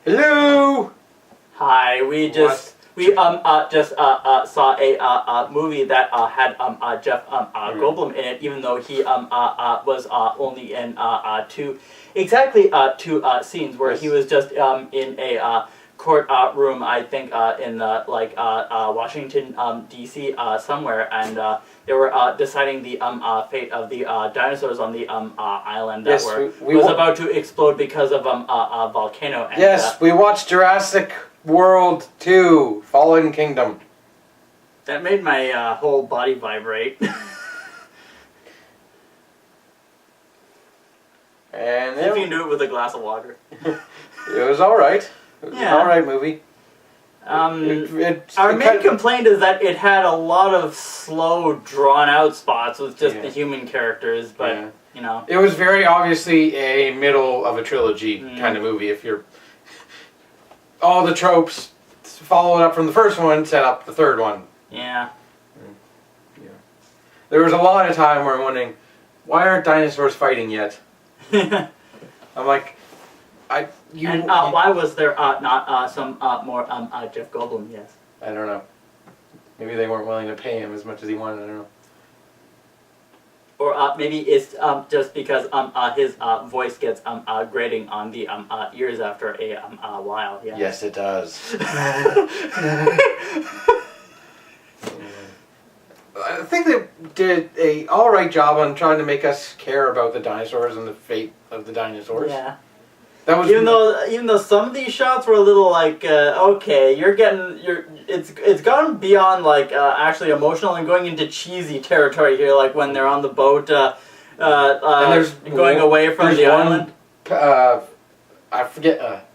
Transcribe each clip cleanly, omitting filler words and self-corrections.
Hello. Hi. We just saw a movie that had Jeff Goldblum in it, even though he was only in two scenes where he was just in a court room, I think in Washington D.C. Somewhere, and they were deciding the fate of the dinosaurs on the island that was about to explode because of a volcano. And, yes, we watched Jurassic World 2, Fallen Kingdom. That made my whole body vibrate. And if you can do it with a glass of water. It was alright. It was an alright movie. Our main complaint is that it had a lot of slow, drawn-out spots with just the human characters, but, you know. It was very obviously a middle-of-a-trilogy kind of movie. If you're... all the tropes followed up from the first one, set up the third one. Yeah. There was a lot of time where I'm wondering, why aren't dinosaurs fighting yet? I'm like... why was there not some more Jeff Goldblum? Yes. I don't know. Maybe they weren't willing to pay him as much as he wanted. I don't know. Or maybe it's just because his voice gets grating on the ears after a while. Yeah. Yes, it does. I think they did a alright job on trying to make us care about the dinosaurs and the fate of the dinosaurs. Yeah. That was even though some of these shots were a little like okay, it's gone beyond like actually emotional and going into cheesy territory here, like when they're on the boat and there's going away from the island. I forget.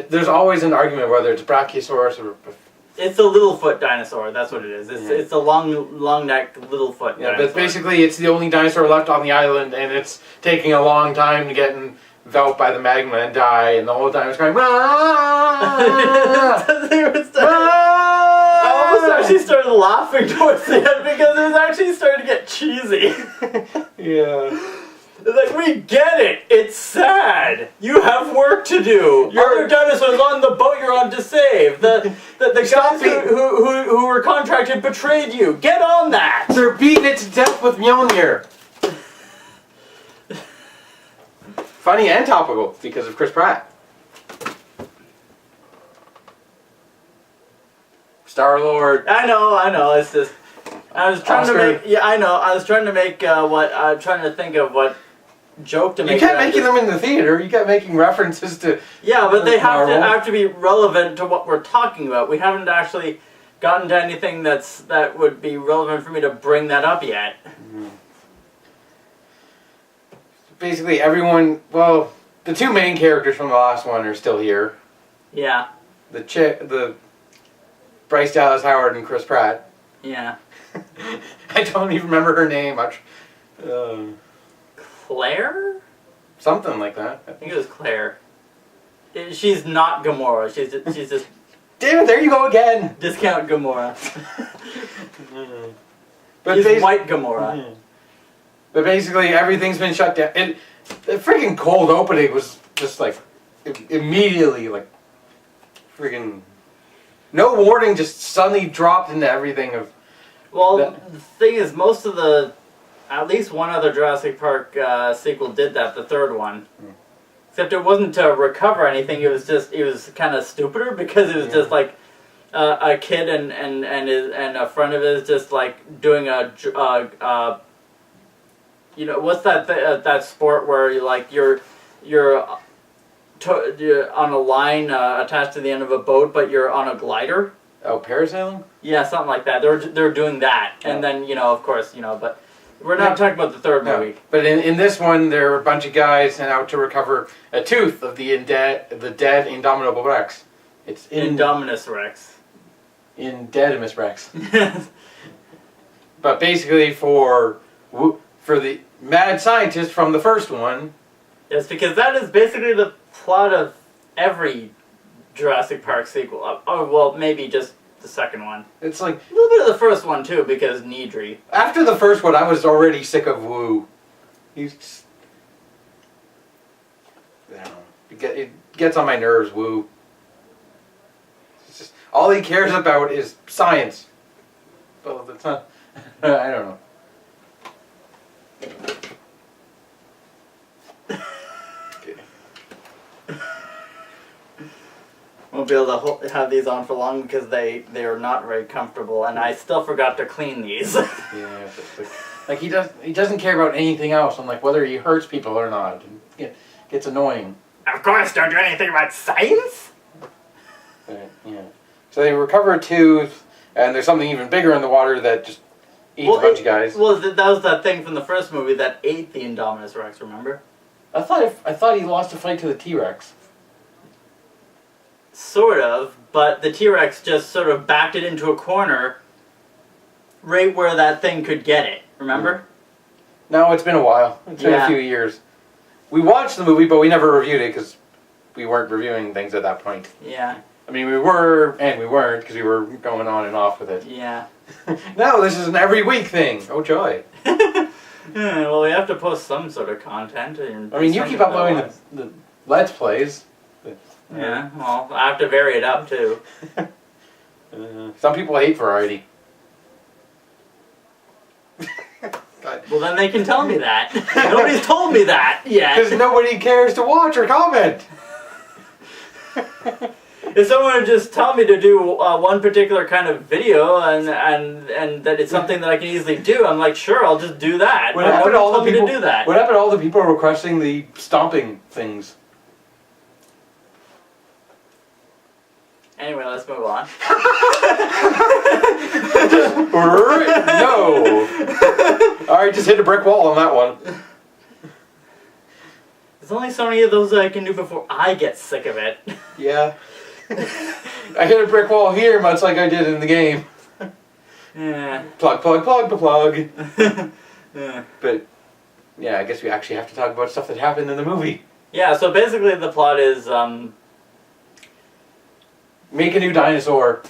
There's always an argument whether it's Brachiosaurus or. It's a Littlefoot dinosaur. That's what it is. It's a long neck Littlefoot. Yeah, but basically it's the only dinosaur left on the island, and it's taking a long time to get enveloped by the magma and die, and the whole time it's going. I almost actually started laughing towards the end because it was actually starting to get cheesy. Yeah. It's like, we get it. It's sad. You have work to do. Other dinosaurs on the boat you're on to save. The guys who were contracted betrayed you. Get on that. They're beating it to death with Mjolnir. Funny and topical because of Chris Pratt. Star-Lord. I know. It's just I was trying Oscar. to make. Yeah, I know. I was trying to make trying to think of what joke to make. You kept making them in the theater. You kept making references to. Yeah, but they have to be relevant to what we're talking about. We haven't actually gotten to anything that would be relevant for me to bring that up yet. Mm-hmm. Basically, everyone. Well, the two main characters from the last one are still here. Yeah. The Bryce Dallas Howard and Chris Pratt. Yeah. I don't even remember her name. Claire? Something like that. I think it was Claire. She's not Gamora. She's just. Damn it! There you go again. Discount Gamora. But she's white Gamora. But basically, everything's been shut down. And the freaking cold opening was just like immediately like freaking no warning, just suddenly dropped into everything of. Well, the thing is, most of at least one other Jurassic Park sequel did that, the third one. Except it wasn't to recover anything, it was kind of stupider because it was just like a kid and a friend of his just like doing what's that sport where you're on a line attached to the end of a boat, but you're on a glider. Oh, parasailing? Yeah, something like that. They're doing that, and then of course, but we're not talking about the third movie. But in this one, there are a bunch of guys sent out to recover a tooth of the dead Indomitable Rex. It's Indominus Rex. Indedimus Rex. But basically, for the mad scientist from the first one. Yes, because that is basically the plot of every Jurassic Park sequel. Oh, well, maybe just the second one. It's like a little bit of the first one too, because Needry. After the first one, I was already sick of Wu. He's, I don't know. It gets on my nerves, Wu. All he cares about is science. Well, that's not. I don't know. Won't be able to have these on for long because they are not very comfortable, and I still forgot to clean these. Yeah, like he doesn't care about anything else, on like whether he hurts people or not. It gets annoying. Of course, don't do anything about science. Yeah. So they recover a tooth, and there's something even bigger in the water that just eats a bunch of guys. Well, that was that thing from the first movie that ate the Indominus Rex. Remember? I thought he lost a fight to the T-Rex. Sort of, but the T-Rex just sort of backed it into a corner right where that thing could get it. Remember? No, it's been a while. It's been a few years. We watched the movie, but we never reviewed it because we weren't reviewing things at that point. Yeah. I mean, we were, and we weren't, because we were going on and off with it. Yeah. No, this is an every week thing. Oh, joy. Well, we have to post some sort of content. I mean, you keep uploading the Let's Plays. Yeah, well, I have to vary it up, too. Some people hate variety. Well, then they can tell me that. Nobody's told me that yet. Because nobody cares to watch or comment. If someone would just tell me to do one particular kind of video and that it's something that I can easily do, I'm like, sure, I'll just do that. What happened to all the people? To do that. What happened to all the people requesting the stomping things? Anyway, let's move on. No. All right, just hit a brick wall on that one. There's only so many of those that I can do before I get sick of it. Yeah. I hit a brick wall here, much like I did in the game. Yeah. Plug, plug, plug, plug. Yeah. But yeah, I guess we actually have to talk about stuff that happened in the movie. Yeah. So basically, the plot is make a new dinosaur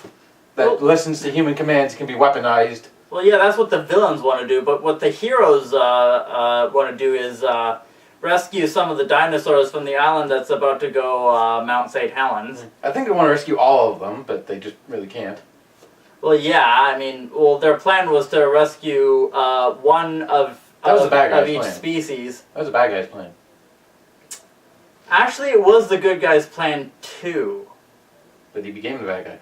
that listens to human commands, can be weaponized. Well, yeah, that's what the villains want to do, but what the heroes want to do is rescue some of the dinosaurs from the island that's about to go Mount St. Helens. I think they want to rescue all of them, but they just really can't. Well, yeah, I mean, well, their plan was to rescue one of each species. That was a bad guy's plan. Actually, it was the good guy's plan, too. But he became the bad guy.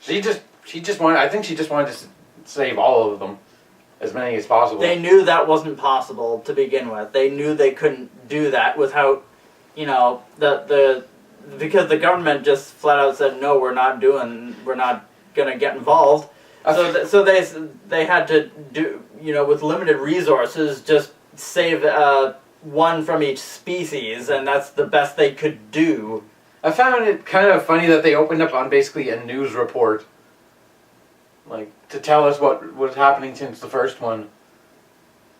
She just wanted. I think she just wanted to save all of them, as many as possible. They knew that wasn't possible to begin with. They knew they couldn't do that without, because the government just flat out said no, we're not gonna get involved. So they had to do, with limited resources, just save one from each species, and that's the best they could do. I found it kind of funny that they opened up on basically a news report, like, to tell us what was happening since the first one.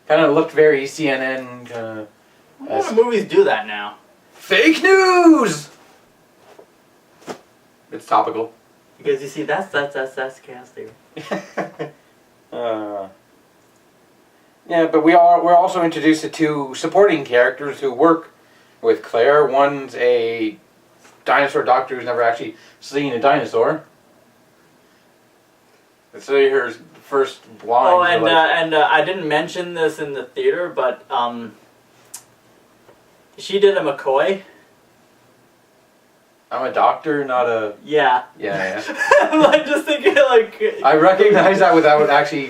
Kind of looked very CNN. A lot of movies do that now. Fake news! It's topical. Because you see, that's chaos theory. Yeah, but we're also introduced to two supporting characters who work with Claire. One's a dinosaur doctor who's never actually seen a dinosaur. So her first line. Oh, and I didn't mention this in the theater, but she did a McCoy. I'm a doctor, not a... Yeah. Yeah. I'm like just thinking like... I recognize that without actually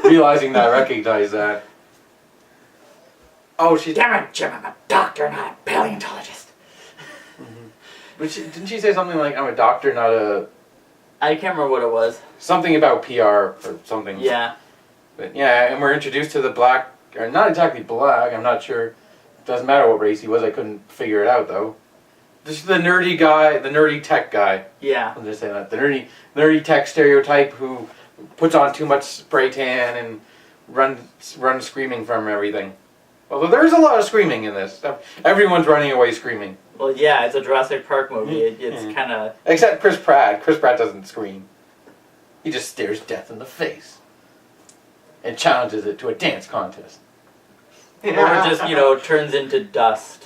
realizing that I recognize that. Oh, she's... Damn it, Jim, I'm a doctor, not a paleontologist. Mm-hmm. But didn't she say something like, I'm a doctor, not a... I can't remember what it was. Something about PR or something. Yeah. But yeah, and we're introduced to the black... Or not exactly black, I'm not sure. It doesn't matter what race he was, I couldn't figure it out, though. This is the nerdy guy, the nerdy tech guy. Yeah. I'm just saying that. The nerdy tech stereotype who puts on too much spray tan and runs screaming from everything. Although there's a lot of screaming in this. Everyone's running away screaming. Well, yeah, it's a Jurassic Park movie. It's kind of... Except Chris Pratt. Chris Pratt doesn't scream. He just stares death in the face. And challenges it to a dance contest. Or just, turns into dust.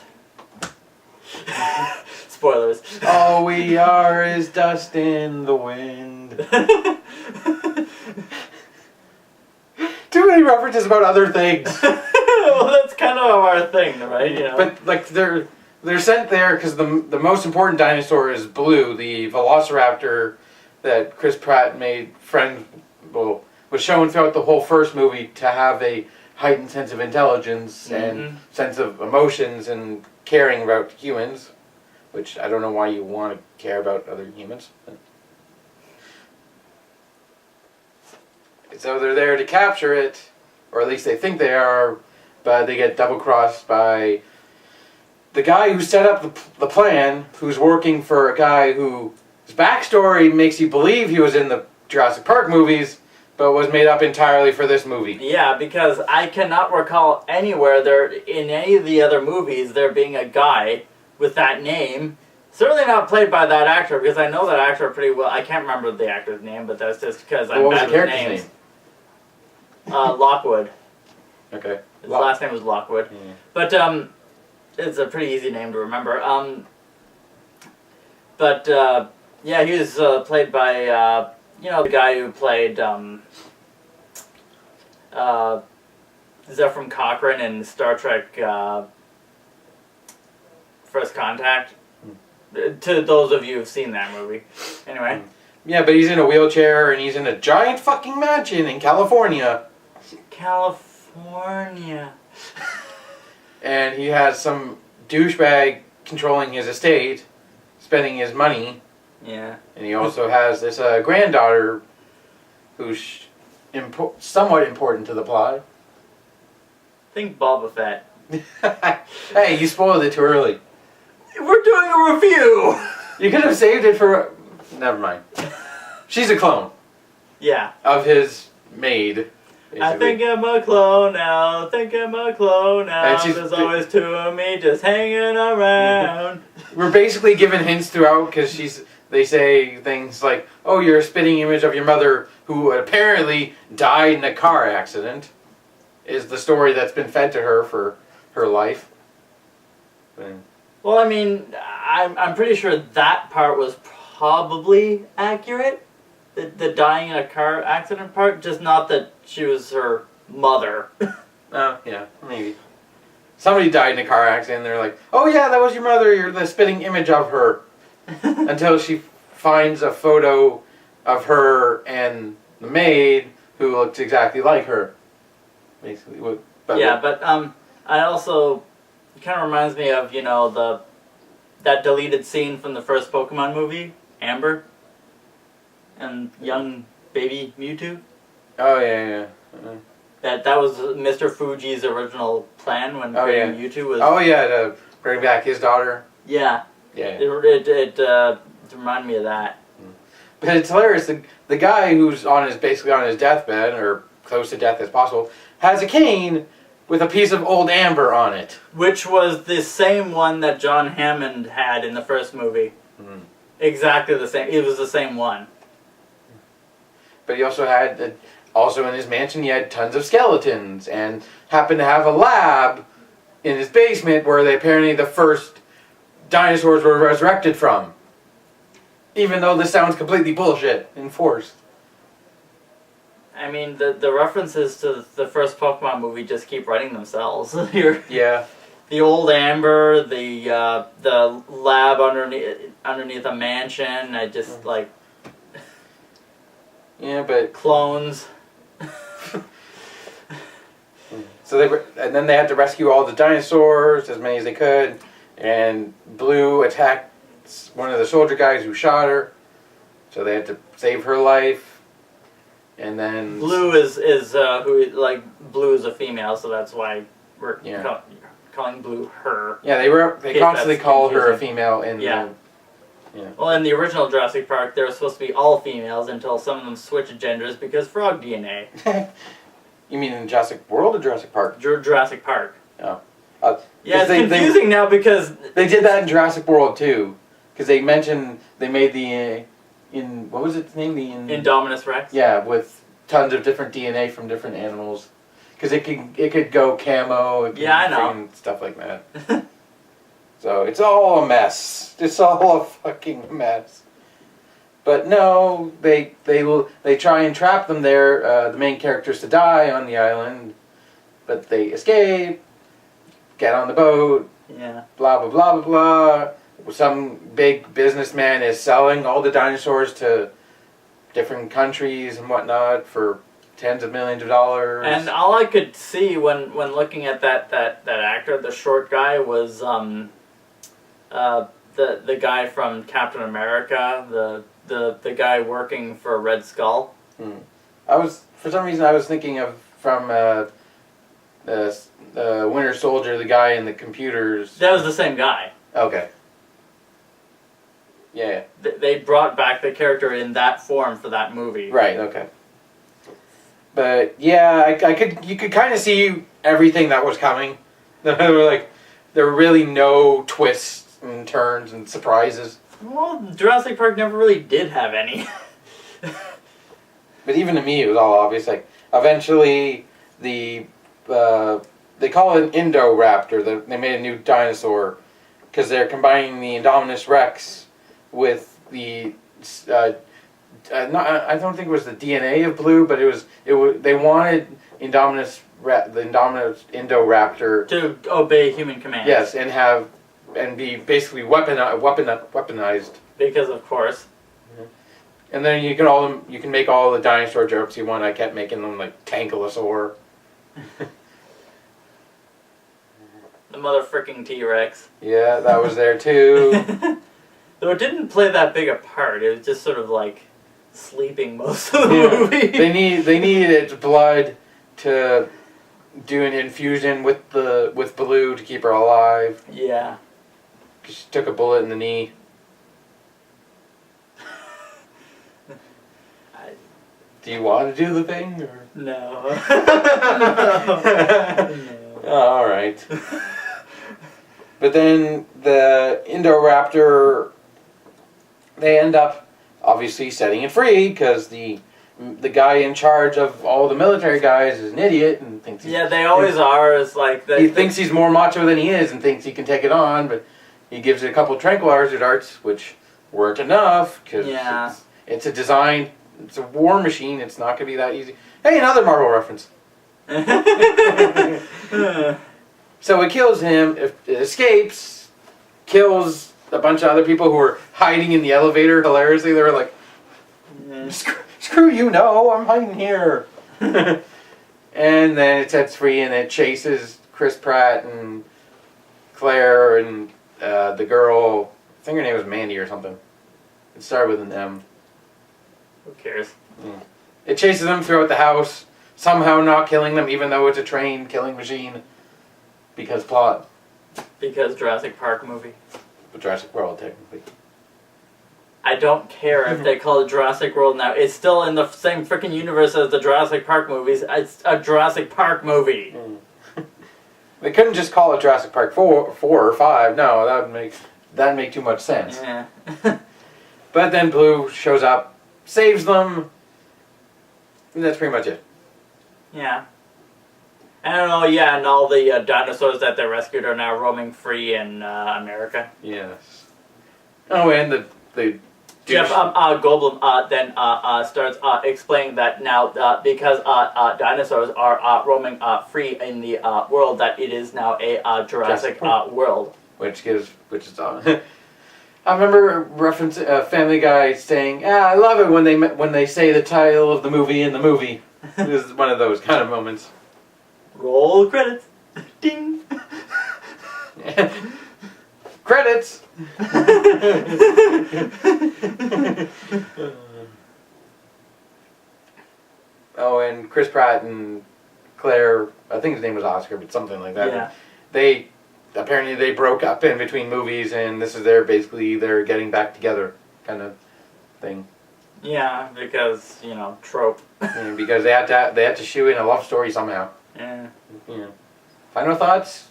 Spoilers. Oh, All we are is dust in the wind. Too many references about other things. Well, that's kind of our thing, right? You know? But like they're sent there because the most important dinosaur is Blue, the Velociraptor that Chris Pratt made was shown throughout the whole first movie to have a heightened sense of intelligence and sense of emotions and caring about humans, which I don't know why you want to care about other humans. So they're there to capture it, or at least they think they are, but they get double-crossed by the guy who set up the plan, who's working for a guy whose backstory makes you believe he was in the Jurassic Park movies, but was made up entirely for this movie. Yeah, because I cannot recall anywhere there, in any of the other movies, there being a guy with that name. Certainly not played by that actor, because I know that actor pretty well. I can't remember the actor's name, but that's just because I'm bad with names. Lockwood. Okay. His last name was Lockwood. Yeah. But it's a pretty easy name to remember. Yeah, he was played by the guy who played Zefram Cochrane in Star Trek First Contact. To those of you who've seen that movie. Anyway. Yeah, but he's in a wheelchair and he's in a giant fucking mansion in California. California. And he has some douchebag controlling his estate, spending his money. Yeah. And he also has this granddaughter who's somewhat important to the plot. Think Boba Fett. Hey, you spoiled it too early. We're doing a review! You could have saved it for... Never mind. She's a clone. Yeah. Of his maid. Basically. I think I'm a clone now, there's always two of me just hanging around. We're basically given hints throughout because they say things like, oh, you're a spitting image of your mother who apparently died in a car accident, is the story that's been fed to her for her life. Well, I mean, I'm pretty sure that part was probably accurate. The dying in a car accident part, just not that she was her mother. Oh, yeah, maybe. Somebody died in a car accident and they're like, oh yeah, that was your mother, you're the spitting image of her. Until she finds a photo of her and the maid who looks exactly like her. Basically. But I also... It kind of reminds me of, that deleted scene from the first Pokemon movie, Amber, and young baby Mewtwo. Oh, yeah. That was Mr. Fuji's original plan when creating Mewtwo was... Oh, yeah, to bring back his daughter. Yeah. Yeah. It reminded me of that. But it's hilarious. The guy who's basically on his deathbed, or close to death as possible, has a cane with a piece of old amber on it. Which was the same one that John Hammond had in the first movie. Mm. Exactly the same. It was the same one. But he also had, also in his mansion, he had tons of skeletons, and happened to have a lab in his basement where apparently the first dinosaurs were resurrected from. Even though this sounds completely bullshit and forced. I mean, the references to the first Pokemon movie just keep writing themselves. Yeah. The old amber, the lab underneath a mansion. I just like. Yeah, but clones. So and then they had to rescue all the dinosaurs, as many as they could, and Blue attacked one of the soldier guys who shot her, so they had to save her life. And then Blue is Blue is a female, so that's why we're calling Blue her. Yeah, they constantly call her a female in the. Yeah. Well, in the original Jurassic Park, they were supposed to be all females until some of them switched genders because frog DNA. You mean in Jurassic World or Jurassic Park? Jurassic Park. Oh. Yeah, it's confusing now because they did that in Jurassic World too, because they made the. What was its name? Indominus Rex? Yeah, with tons of different DNA from different animals. Because it could go camo, I know. Stuff like that. So it's all a mess. It's all a fucking mess. But no, they try and trap them there. The main characters to die on the island, but they escape. Get on the boat. Yeah. Blah blah blah blah blah. Some big businessman is selling all the dinosaurs to different countries and whatnot for tens of millions of dollars. And all I could see when looking at that actor, the short guy, was the guy from Captain America, the guy working for Red Skull. For some reason I was thinking of from Winter Soldier, the guy in the computers. That was the same guy. Okay. Yeah. They brought back the character in that form for that movie. Right. Okay. But yeah, you could kind of see everything that was coming. There were really no twists and turns and surprises. Well, Jurassic Park never really did have any. But even to me, it was all obvious. Like eventually, they call it an Indoraptor. They made a new dinosaur because they're combining the Indominus Rex with the. I don't think it was the DNA of Blue, but it was. They wanted the Indominus Indoraptor to obey human commands. Yes, and be basically weaponized. Because of course. And then you can make all the dinosaur jokes you want. I kept making them like Tankylosaur. The motherfucking T-Rex. Yeah, that was there too. Though it didn't play that big a part. It was just sort of like sleeping most of the movie. They needed its blood to do an infusion with Blue to keep her alive. Yeah. 'Cause she took a bullet in the knee. Do you want to do the thing? Or? No. No. Oh, all right. But then the Indoraptor, they end up obviously setting it free because the guy in charge of all the military guys is an idiot and thinks yeah, they always are. It's like he thinks he's more macho than he is and thinks he can take it on, but he gives it a couple tranquilizer darts, which weren't enough because it's a design. It's a war machine. It's not going to be that easy. Hey, another Marvel reference. So it kills him. It escapes. Kills a bunch of other people who were hiding in the elevator. Hilariously, they were like, "Screw you! No, I'm hiding here." And then it sets free, and it chases Chris Pratt and Claire and the girl. I think her name was Mandy or something. It started with an M. Who cares? It chases them throughout the house, somehow not killing them, even though it's a trained killing machine. Because plot. Because Jurassic Park movie. But Jurassic World, technically. I don't care if they call it Jurassic World now. It's still in the same freaking universe as the Jurassic Park movies. It's a Jurassic Park movie. They couldn't just call it Jurassic Park 4 or 5. No, that'd make too much sense. Yeah. But then Blue shows up. Saves them, and that's pretty much it. Yeah. I don't know, yeah, and all the dinosaurs that they rescued are now roaming free in America. Yes. Oh, and the Jeff Goldblum then starts explaining that now because dinosaurs are roaming free in the world, that it is now a Jurassic world. Which is I remember Family Guy saying, I love it when they say the title of the movie in the movie. This is one of those kind of moments. Roll credits. Ding. Credits. Oh, and Chris Pratt and Claire, I think his name was Oscar, but something like that. Yeah. They broke up in between movies, and this is their getting back together kind of thing. Yeah, because trope. And because they had to shoe in a love story somehow. Yeah. Final thoughts?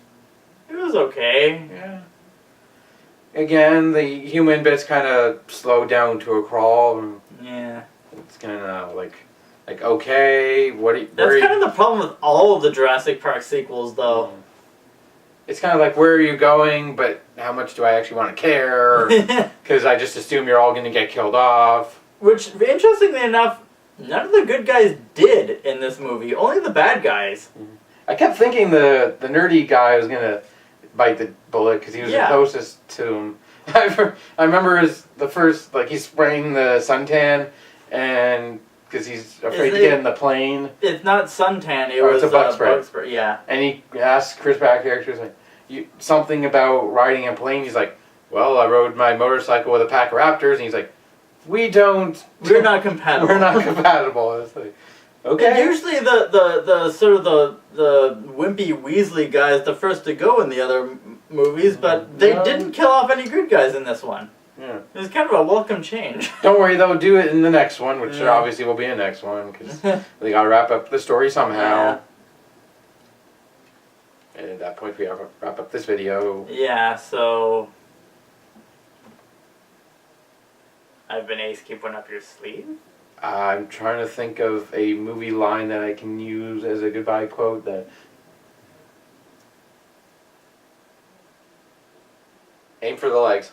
It was okay. Yeah. Again, the human bits kind of slowed down to a crawl. Yeah. It's kind of like okay, That's kind of the problem with all of the Jurassic Park sequels, though. it's kind of like, where are you going, but how much do I actually want to care? Because I just assume you're all going to get killed off. Which, interestingly enough, none of the good guys did in this movie. Only the bad guys. I kept thinking the nerdy guy was going to bite the bullet because he was the closest to him. I remember the first, like, he's spraying the suntan, and because he's afraid to get in the plane. It's not suntan, it was it's a bug spray. Bug spray. Yeah. And he asked Chris Pratt characters, like, something about riding a plane. He's like, well, I rode my motorcycle with a pack of raptors, and he's like, we're not compatible. We're not compatible. It's like, okay. And usually the sort of the wimpy Weasley guy is the first to go in the other movies, but they didn't kill off any good guys in this one. Yeah. It was kind of a welcome change. Don't worry, they'll do it in the next one, which obviously will be a next one, because they gotta wrap up the story somehow. Yeah. And at that point, we have to wrap up this video. Yeah, so... I've been Ace, keep one up your sleeve. I'm trying to think of a movie line that I can use as a goodbye quote that... Aim for the legs.